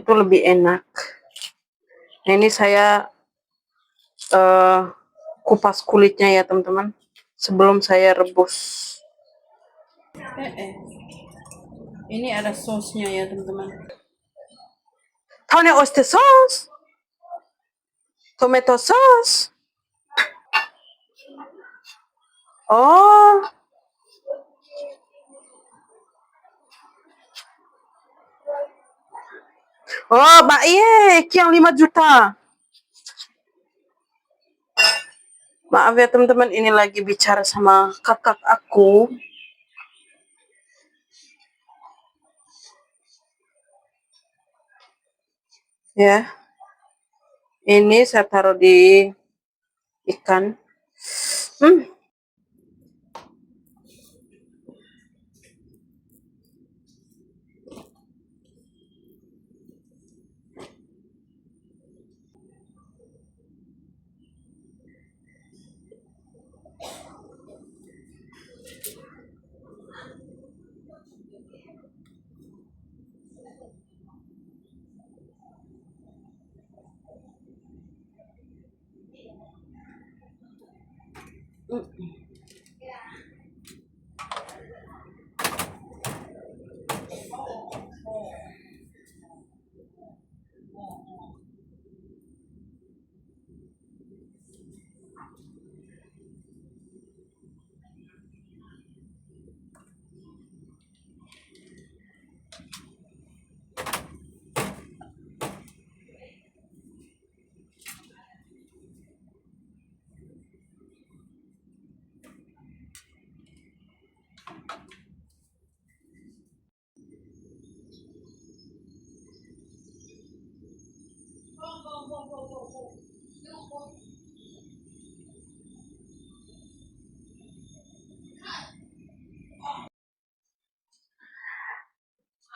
itu lebih enak. Nah, ini saya kupas kulitnya ya teman-teman sebelum saya rebus. Ini ada sosnya ya teman-teman. Tahu oyster sauce, tomato sauce. Oh, oh, Mbak yang 5 juta. Maaf ya teman-teman, ini lagi bicara sama kakak aku. Ya, ini saya taruh di ikan.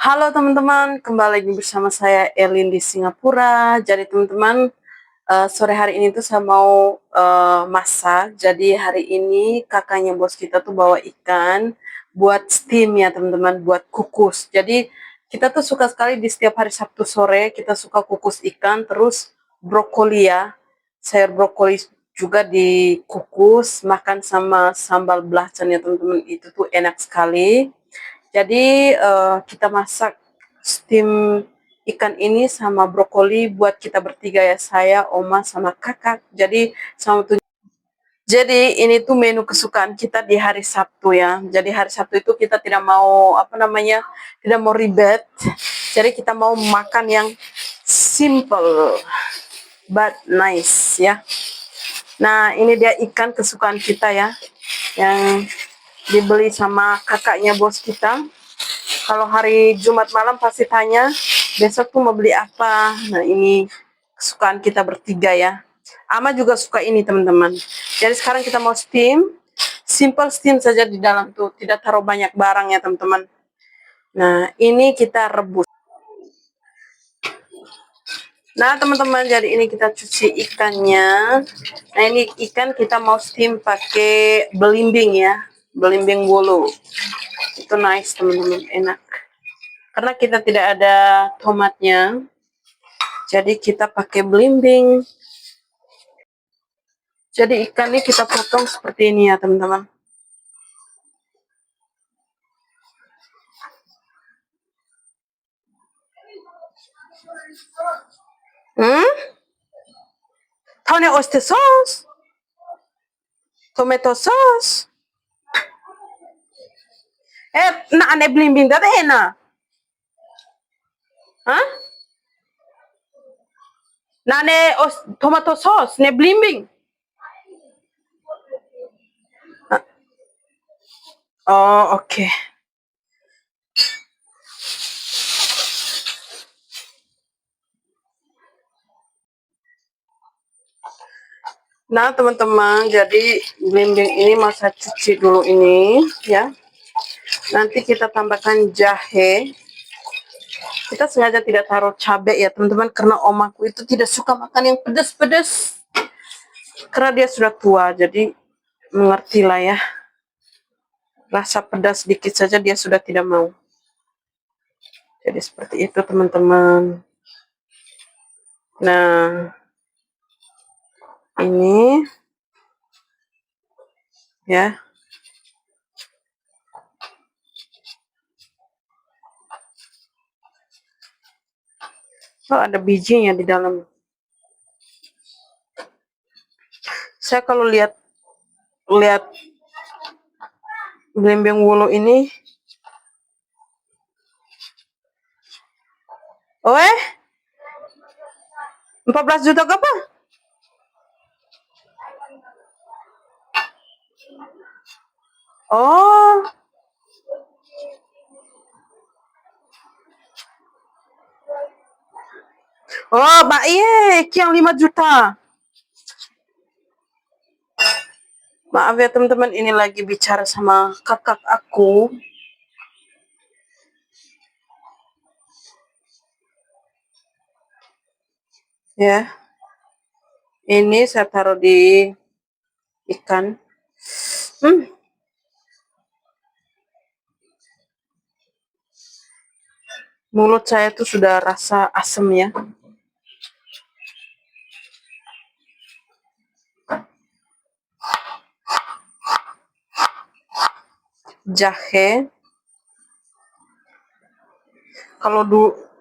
Halo teman-teman, kembali lagi bersama saya Elin di Singapura. Jadi teman-teman, sore hari ini tuh saya mau masak. Jadi hari ini kakaknya bos kita tuh bawa ikan buat steam ya teman-teman, buat kukus. Jadi kita tuh suka sekali di setiap hari Sabtu sore kita suka kukus ikan, terus brokoli ya, sayur brokoli juga dikukus, makan sama sambal belacan ya teman-teman, itu tuh enak sekali. Jadi kita masak steam ikan ini sama brokoli buat kita bertiga ya, saya, Oma, sama kakak. Jadi ini tuh menu kesukaan kita di hari Sabtu ya. Jadi hari Sabtu itu kita tidak mau tidak mau ribet. Jadi kita mau makan yang simple but nice ya. Nah, ini dia ikan kesukaan kita ya, yang dibeli sama kakaknya bos kita. Kalau hari Jumat malam pasti tanya, besok tuh mau beli apa? Nah, ini kesukaan kita bertiga ya. Ama juga suka ini teman-teman. Jadi sekarang kita mau steam, simple steam saja di dalam tuh, tidak taruh banyak barang ya teman-teman. Nah, ini kita rebus. Nah teman-teman, jadi ini kita cuci ikannya. Nah, ini ikan kita mau steam pakai belimbing ya, belimbing bolu. Itu nice teman-teman, enak. Karena kita tidak ada tomatnya, jadi kita pakai belimbing. Jadi ikan ini kita potong seperti ini ya teman-teman. Tahu nih oyster sauce, tomato sauce. Na ane belimbing tadi enak. Hah? Na ane tomato sauce, ne belimbing. Oh, oke. Nah teman-teman, jadi belimbing ini mau saya cuci dulu ini ya. Nanti kita tambahkan jahe. Kita sengaja tidak taruh cabai ya teman-teman, karena omaku itu tidak suka makan yang pedas-pedas. Karena dia sudah tua, jadi mengertilah ya. Rasa pedas sedikit saja dia sudah tidak mau. Jadi seperti itu teman-teman. Nah, ini ya. Oh, ada bijinya di dalam. Saya kalau lihat lihat belimbing wulu ini, oh 14 juta apa? Oh, oh, Mbak yang 5 juta. Maaf ya teman-teman, ini lagi bicara sama kakak aku. Ya, ini saya taruh di ikan. Mulut saya tuh sudah rasa asem ya. Jahe. Kalau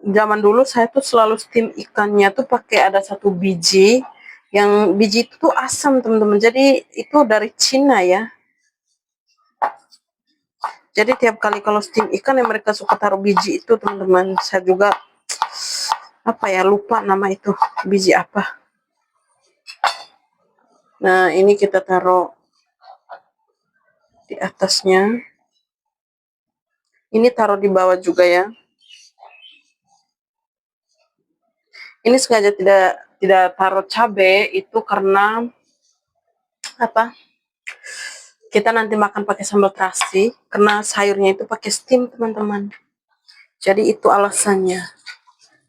zaman dulu saya tuh selalu steam ikannya tuh pakai ada satu biji, yang biji itu tuh asam teman-teman. Jadi itu dari Cina ya. Jadi tiap kali kalau steam ikan yang mereka suka taruh biji itu teman-teman. Saya juga apa ya, lupa nama itu biji apa. Nah ini kita taruh di atasnya. Ini taruh di bawah juga ya. Ini sengaja tidak taruh cabai itu karena apa? Kita nanti makan pakai sambal terasi karena sayurnya itu pakai steam teman-teman. Jadi itu alasannya.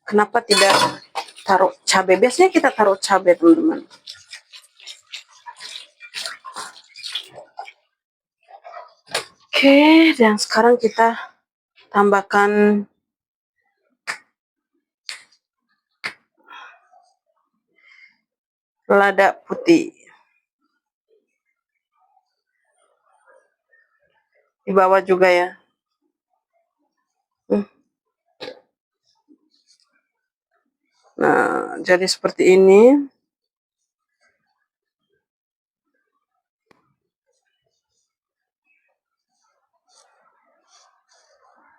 Kenapa tidak taruh cabai? Biasanya kita taruh cabai teman-teman. Oke, dan sekarang kita tambahkan lada putih di bawah juga ya. Nah, jadi seperti ini.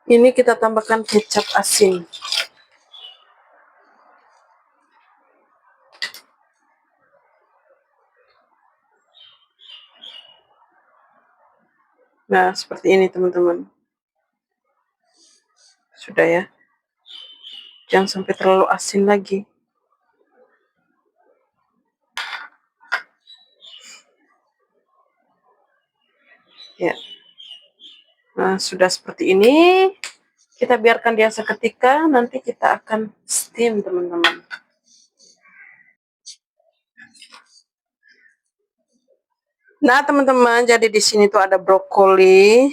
Ini kita tambahkan kecap asin. Nah, seperti ini teman-teman. Sudah ya. Jangan sampai terlalu asin lagi. Ya. Nah, sudah seperti ini. Kita biarkan dia seketika, nanti kita akan steam, teman-teman. Nah, teman-teman, jadi di sini tuh ada brokoli.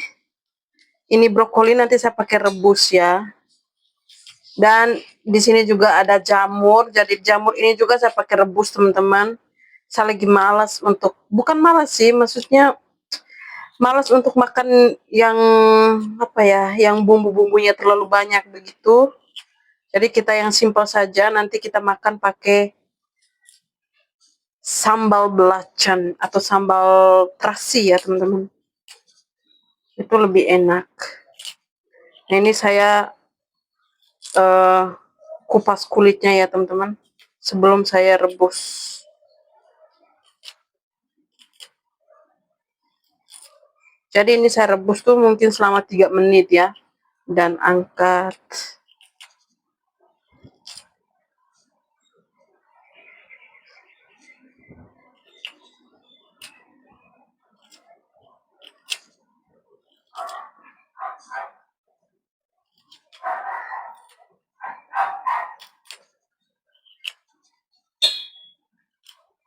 Ini brokoli nanti saya pakai rebus ya. Dan di sini juga ada jamur. Jadi jamur ini juga saya pakai rebus, teman-teman. Saya lagi malas untuk, bukan malas sih, maksudnya malas untuk makan yang apa ya, yang bumbu-bumbunya terlalu banyak begitu. Jadi kita yang simpel saja, nanti kita makan pakai sambal belacan atau sambal terasi ya teman-teman. Itu lebih enak. Nah, ini saya kupas kulitnya ya teman-teman sebelum saya rebus. Jadi ini saya rebus tuh mungkin selama 3 menit ya. Dan angkat.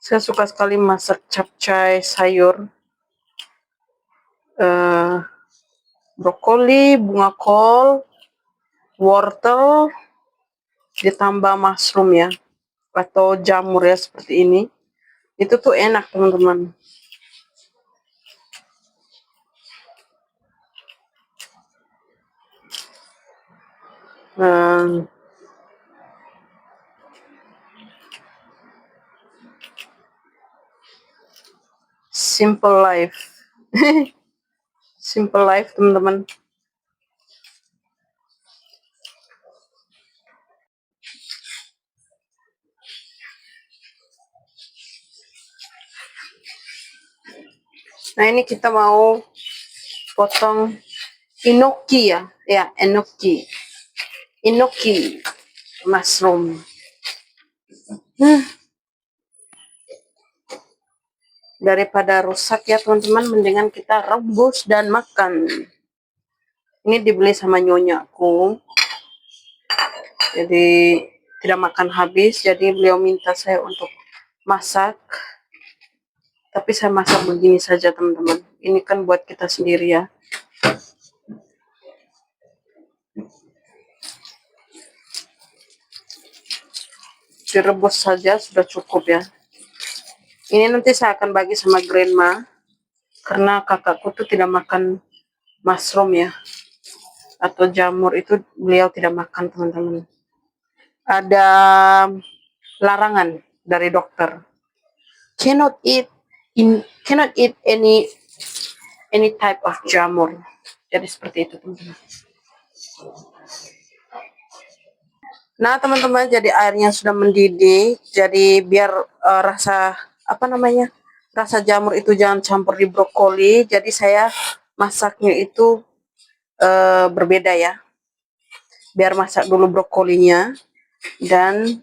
Saya suka sekali masak capcay sayur. Brokoli, bunga kol, wortel, ditambah mushroom ya. atau jamur ya seperti ini. Itu tuh enak teman-teman. Nah, simple life. Simple life teman-teman. Nah, ini kita mau potong enoki ya. Ya, enoki. Enoki mushroom. Daripada rusak ya teman-teman, mendingan kita rebus dan makan. Ini dibeli sama nyonyaku. Jadi tidak makan habis, jadi beliau minta saya untuk masak. Tapi saya masak begini saja teman-teman. Ini kan buat kita sendiri ya. Direbus saja sudah cukup ya. Ini nanti saya akan bagi sama grandma. Karena kakakku tuh tidak makan mushroom ya. Atau jamur itu beliau tidak makan teman-teman. Ada larangan dari dokter. Cannot eat any type of jamur. Jadi seperti itu teman-teman. Nah teman-teman, jadi airnya sudah mendidih. Jadi biar rasa rasa jamur itu jangan campur di brokoli. Jadi saya masaknya itu berbeda ya. Biar masak dulu brokolinya dan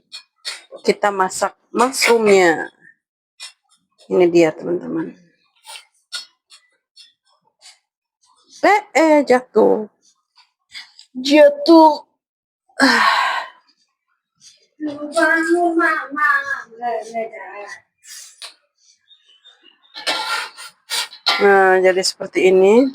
kita masak mushroomnya. Ini dia teman-teman. Jatuh. Nah, jadi seperti ini.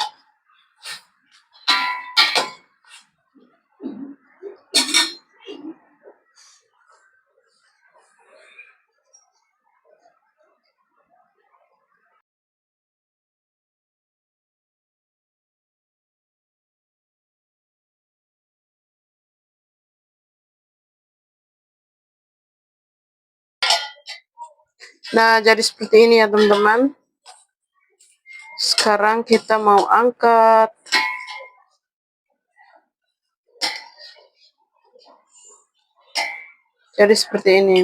Nah, jadi seperti ini ya teman-teman. Sekarang kita mau angkat. Jadi seperti ini.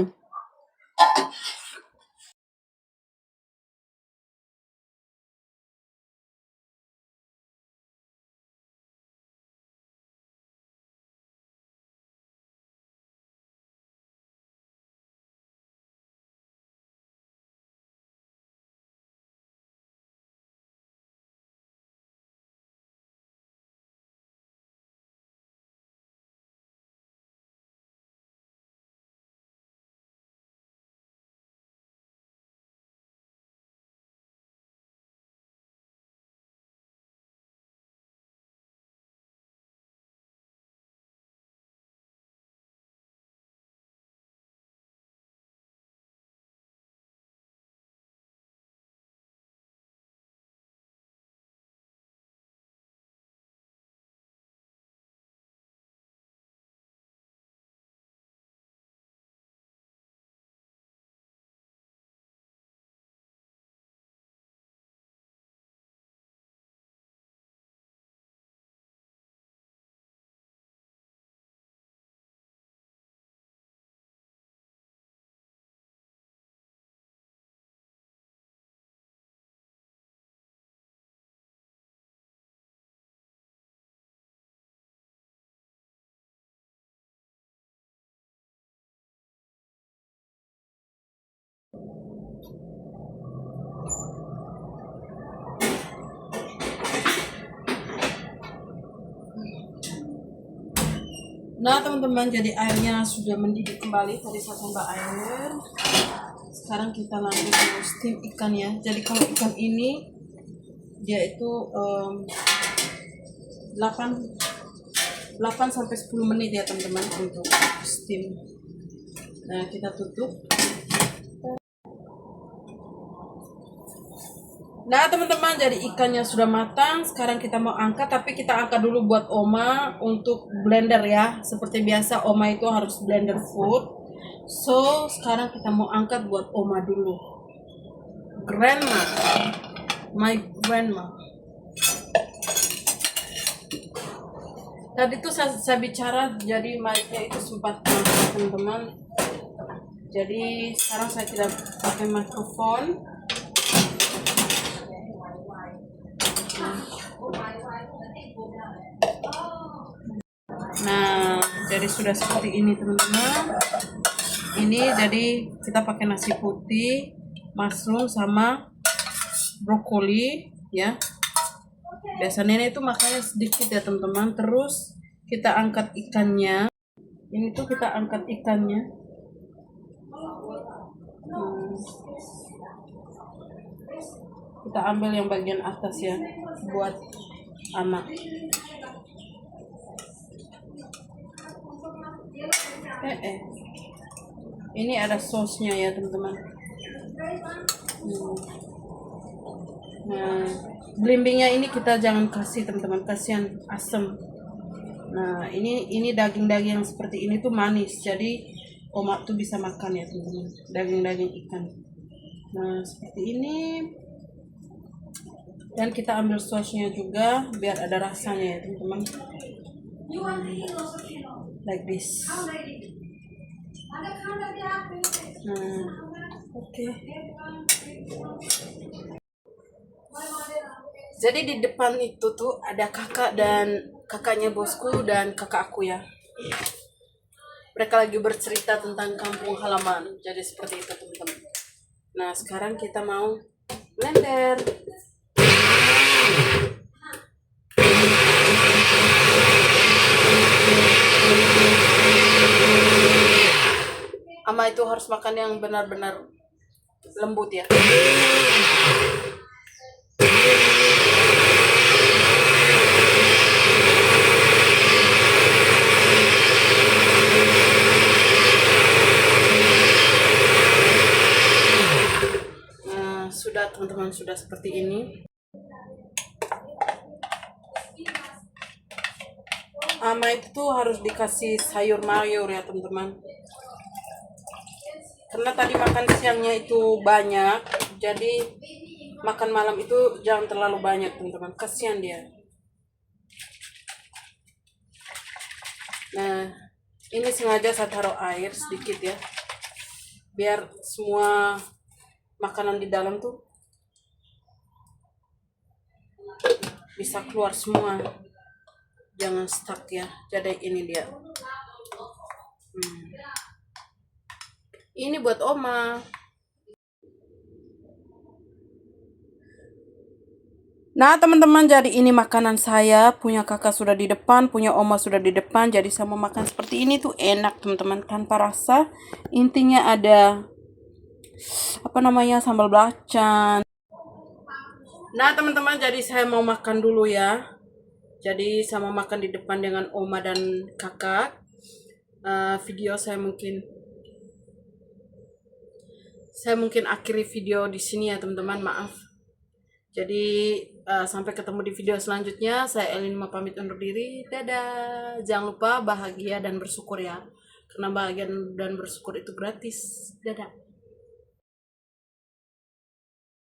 Nah teman-teman, jadi airnya sudah mendidih kembali. Tadi saya tambah air. Sekarang kita lanjut ke steam ikan ya. Jadi kalau ikan ini dia itu 8 sampai 10 menit ya teman-teman untuk steam. Nah, kita tutup. Nah, teman-teman, jadi ikannya sudah matang. Sekarang kita mau angkat, tapi kita angkat dulu buat Oma untuk blender ya. Seperti biasa, Oma itu harus blender food. So, sekarang kita mau angkat buat Oma dulu. Grandma. My grandma. Tadi tuh saya bicara, jadi mic-nya itu sempat mati, teman-teman. Jadi, sekarang saya tidak pakai mikrofon. Nah, jadi sudah seperti ini teman-teman. Ini jadi kita pakai nasi putih, mushroom sama brokoli ya. Biasa nenek itu makannya sedikit ya teman-teman. Terus kita angkat ikannya. Ini tuh kita angkat ikannya. Kita ambil yang bagian atas ya buat anak. Ini ada sosnya ya teman-teman. Nah, belimbingnya ini kita jangan kasih teman-teman, kasihan asam. Nah, ini daging-daging yang seperti ini tuh manis, jadi Oma tuh bisa makan ya teman-teman, daging-daging ikan. Nah, seperti ini. Dan kita ambil sosnya juga biar ada rasanya ya teman-teman. Like this. Nah, oke. Jadi di depan itu tuh ada kakak dan kakaknya bosku dan kakak aku ya. Mereka lagi bercerita tentang kampung halaman. Jadi seperti itu teman-teman. Nah, sekarang kita mau blender. Ama itu harus makan yang benar-benar lembut ya. Nah, sudah teman-teman, sudah seperti ini. Ama itu harus dikasih sayur mayur ya teman-teman. Karena tadi makan siangnya itu banyak, jadi makan malam itu jangan terlalu banyak teman-teman, kasihan dia. Nah, ini sengaja saya taruh air sedikit ya, biar semua makanan di dalam tuh bisa keluar semua, jangan stuck ya. Jadi ini dia. Ini buat Oma. Nah teman-teman, jadi ini makanan saya. Punya kakak sudah di depan, punya Oma sudah di depan. Jadi saya mau makan seperti ini tuh enak teman-teman, tanpa rasa. Intinya ada apa namanya, sambal belacan. Nah teman-teman, jadi saya mau makan dulu ya. Jadi saya mau makan di depan dengan Oma dan kakak. Video saya mungkin akhiri video di sini ya teman-teman, maaf. Jadi sampai ketemu di video selanjutnya. Saya Elin mau pamit undur diri. Dadah. Jangan lupa bahagia dan bersyukur ya. Karena bahagia dan bersyukur itu gratis. Dadah.